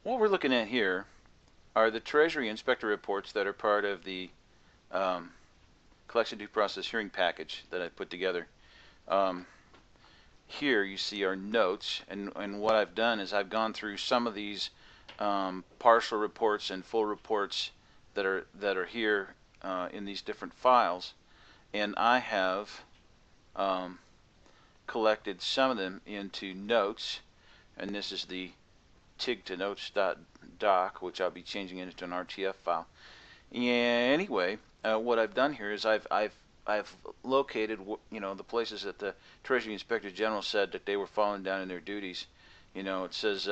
What we're looking at here are the Treasury Inspector reports that are part of the collection due process hearing package that I put together. Here you see our notes, and what I've done is I've gone through some of these partial reports and full reports that are here in these different files, and I have collected some of them into notes, and this is the TIG to notes.doc, which I'll be changing into an RTF file. Anyway, what I've done here is I've located, the places that the Treasury Inspector General said that they were falling down in their duties. It says,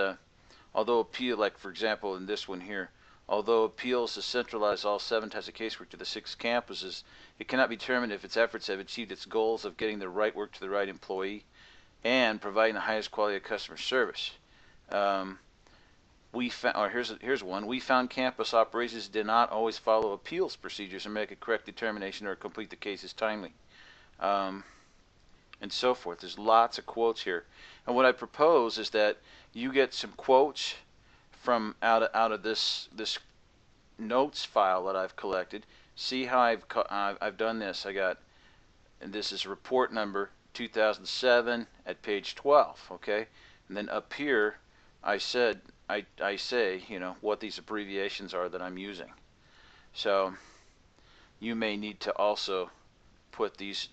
although appeal, like for example in this one here, although appeals to centralize all 7 types of casework to the 6 campuses, it cannot be determined if its efforts have achieved its goals of getting the right work to the right employee and providing the highest quality of customer service. Here's one. We found campus operations did not always follow appeals procedures and make a correct determination or complete the cases timely, and so forth. There's lots of quotes here, and what I propose is that you get some quotes from out of this notes file that I've collected. See how I've done this. And this is report number 2007 at page 12. Okay, and then up here I say, what these abbreviations are that I'm using. So you may need to also put these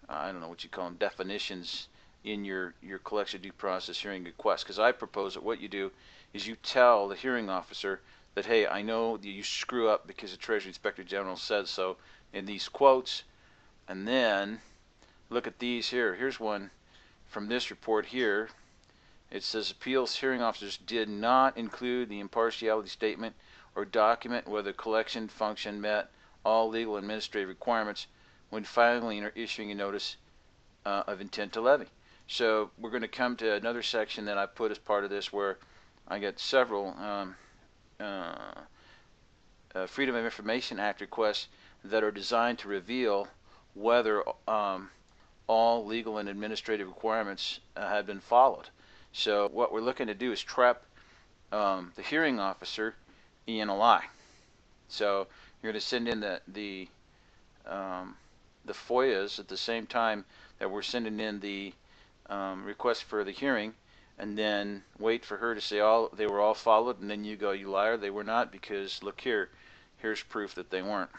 I don't know what you call them, definitions in your collection due process hearing request. Because I propose that what you do is you tell the hearing officer that, hey, I know that you screw up because the Treasury Inspector General says so in these quotes. And then look at these here. Here's one from this report here. It says appeals hearing officers did not include the impartiality statement or document whether collection function met all legal and administrative requirements when filing or issuing a notice of intent to levy. So we're going to come to another section that I put as part of this where I get several Freedom of Information Act requests that are designed to reveal whether all legal and administrative requirements have been followed. So what we're looking to do is trap the hearing officer in a lie. So you're going to send in the FOIAs at the same time that we're sending in the request for the hearing, and then wait for her to say they were all followed, and then you go, you liar, they were not, because look here, here's proof that they weren't.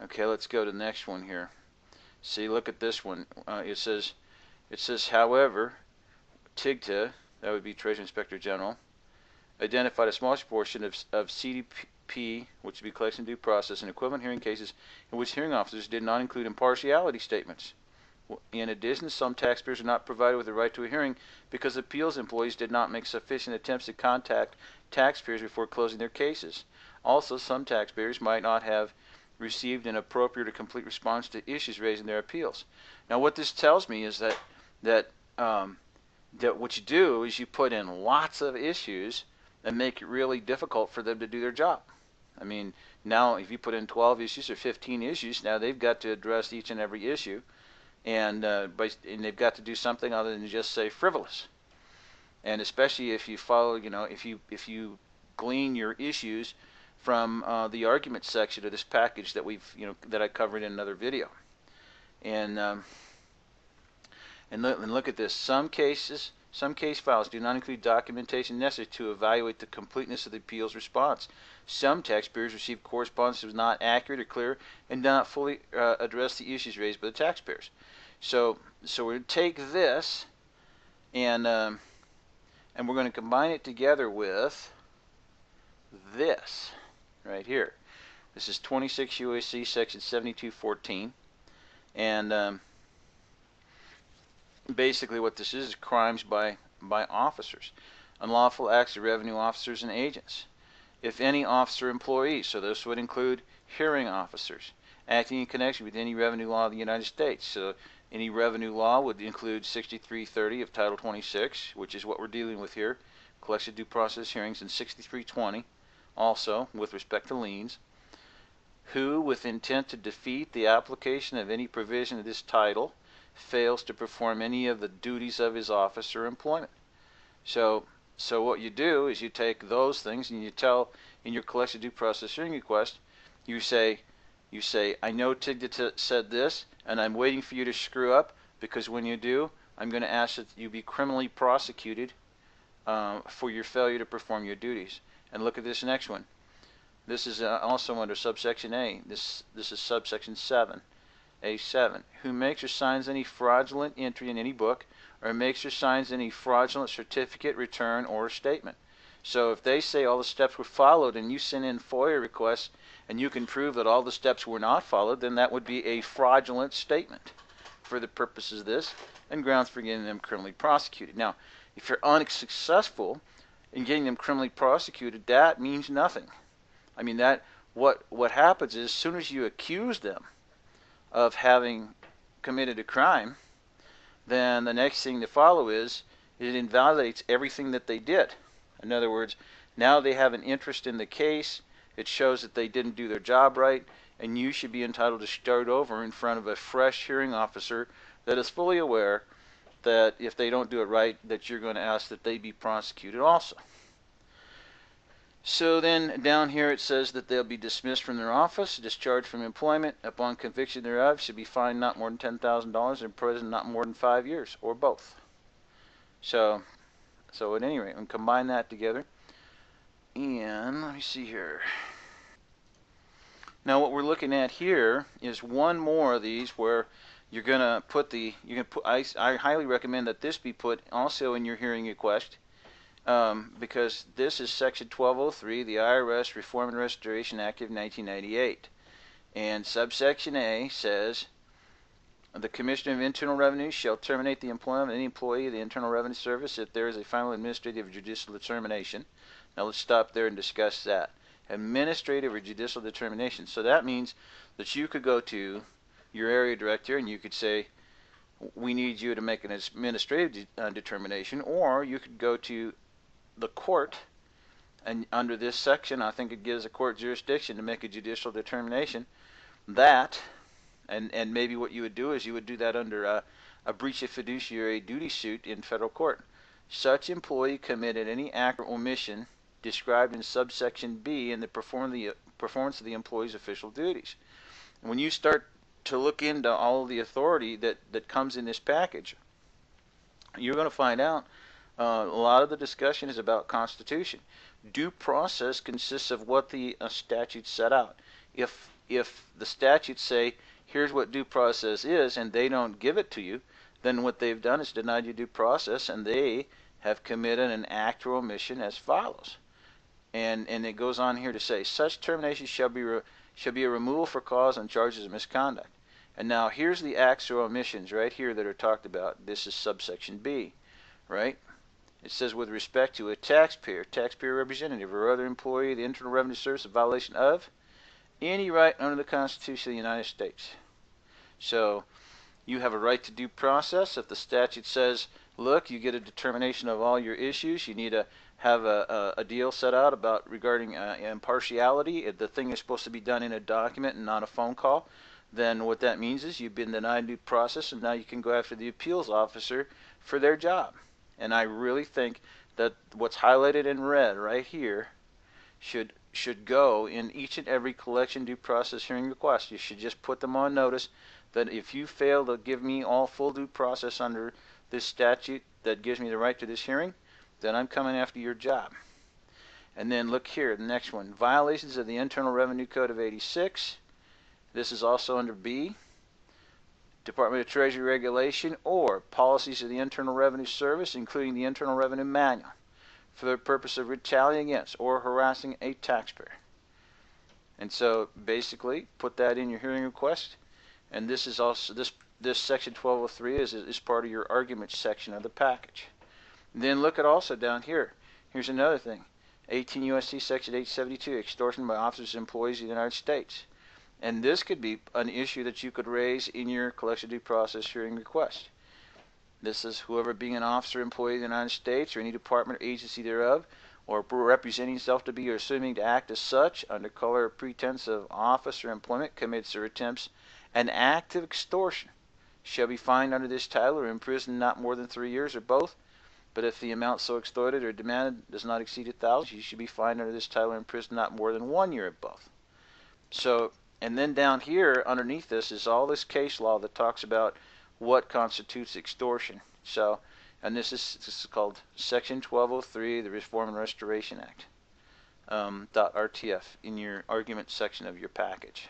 Okay, let's go to the next one here. See, look at this one. It says, however, TIGTA, that would be Treasury Inspector General, identified a small portion of CDP, which would be collection due process, and equivalent hearing cases in which hearing officers did not include impartiality statements. In addition, some taxpayers are not provided with the right to a hearing because appeals employees did not make sufficient attempts to contact taxpayers before closing their cases. Also, some taxpayers might not have received an appropriate or complete response to issues raised in their appeals. Now, what this tells me is that what you do is you put in lots of issues and make it really difficult for them to do their job. I mean, now if you put in 12 issues or 15 issues, now they've got to address each and every issue, and they've got to do something other than just say frivolous. And especially if you follow, if you glean your issues from the argument section of this package that that I covered in another video. And look at this. Some case files do not include documentation necessary to evaluate the completeness of the appeal's response. Some taxpayers receive correspondence that was not accurate or clear and do not fully address the issues raised by the taxpayers. So we're going to take this and we're going to combine it together with this right here. This is 26 U.S.C. section 7214, and basically what this is crimes by officers, unlawful acts of revenue officers and agents. If any officer or employee, so this would include hearing officers, acting in connection with any revenue law of the United States. So any revenue law would include 6330 of Title 26, which is what we're dealing with here, collection due process hearings, and 6320 also with respect to liens. Who, with intent to defeat the application of any provision of this title, fails to perform any of the duties of his office or employment. So So what you do is you take those things and you tell in your collective due process hearing request, you say, I know Tig said this, and I'm waiting for you to screw up, because when you do, I'm going to ask that you be criminally prosecuted for your failure to perform your duties. And look at this next one. This is also under subsection A. This is subsection 7. A7, who makes or signs any fraudulent entry in any book, or makes or signs any fraudulent certificate, return, or statement. So if they say all the steps were followed and you send in FOIA requests and you can prove that all the steps were not followed, then that would be a fraudulent statement for the purposes of this and grounds for getting them criminally prosecuted. Now, if you're unsuccessful in getting them criminally prosecuted, that means nothing. I mean, that what happens is as soon as you accuse them of having committed a crime, then the next thing to follow is it invalidates everything that they did. In other words, now they have an interest in the case. It shows that they didn't do their job right, and you should be entitled to start over in front of a fresh hearing officer that is fully aware that if they don't do it right, that you're going to ask that they be prosecuted also. So then down here it says that they'll be dismissed from their office, discharged from employment, upon conviction thereof, should be fined not more than $10,000, and imprisoned not more than 5 years, or both. So at any rate, and combine that together. And let me see here. Now what we're looking at here is one more of these where you're going to put I highly recommend that this be put also in your hearing request. Because this is Section 1203, the IRS Reform and Restoration Act of 1998. And subsection A says, the Commissioner of Internal Revenue shall terminate the employment of any employee of the Internal Revenue Service if there is a final administrative or judicial determination. Now let's stop there and discuss that. Administrative or judicial determination. So that means that you could go to your area director and you could say, we need you to make an administrative determination, or you could go to the court, and under this section I think it gives a court jurisdiction to make a judicial determination that, and maybe what you would do is you would do that under a breach of fiduciary duty suit in federal court. Such employee committed any act or omission described in subsection B in the performance of the employee's official duties. And when you start to look into all of the authority that comes in this package, you're going to find out a lot of the discussion is about Constitution. Due process consists of what the statutes set out. If the statutes say, here's what due process is, and they don't give it to you, then what they've done is denied you due process, and they have committed an act or omission as follows. And it goes on here to say, such termination shall be a removal for cause on charges of misconduct. And now here's the acts or omissions right here that are talked about. This is subsection B, right? It says, with respect to a taxpayer representative, or other employee of the Internal Revenue Service, a violation of any right under the Constitution of the United States. So you have a right to due process. If the statute says, look, you get a determination of all your issues, you need to have a deal set out about regarding impartiality. The thing is supposed to be done in a document and not a phone call. Then what that means is you've been denied due process, and now you can go after the appeals officer for their job. And I really think that what's highlighted in red right here should go in each and every collection due process hearing request. You should just put them on notice that if you fail to give me all full due process under this statute that gives me the right to this hearing, then I'm coming after your job. And then look here, the next one, violations of the Internal Revenue Code of '86. This is also under B. Department of Treasury regulation or policies of the Internal Revenue Service, including the Internal Revenue Manual, for the purpose of retaliating against or harassing a taxpayer. And so basically put that in your hearing request, and this is also this section 1203 is part of your argument section of the package. And then look at also down here. Here's another thing. 18 U.S.C. section 872, extortion by officers and employees of the United States. And this could be an issue that you could raise in your collection due process hearing request. This is whoever being an officer, employee of the United States, or any department or agency thereof, or representing himself to be or assuming to act as such, under color or pretense of office or employment, commits or attempts an act of extortion, shall be fined under this title or imprisoned not more than 3 years, or both. But if the amount so extorted or demanded does not exceed $1,000, you should be fined under this title or imprisoned not more than 1 year at both. So, and then down here underneath this is all this case law that talks about what constitutes extortion. So, and this is called Section 1203, the Reform and Restoration Act. .rtf in your argument section of your package.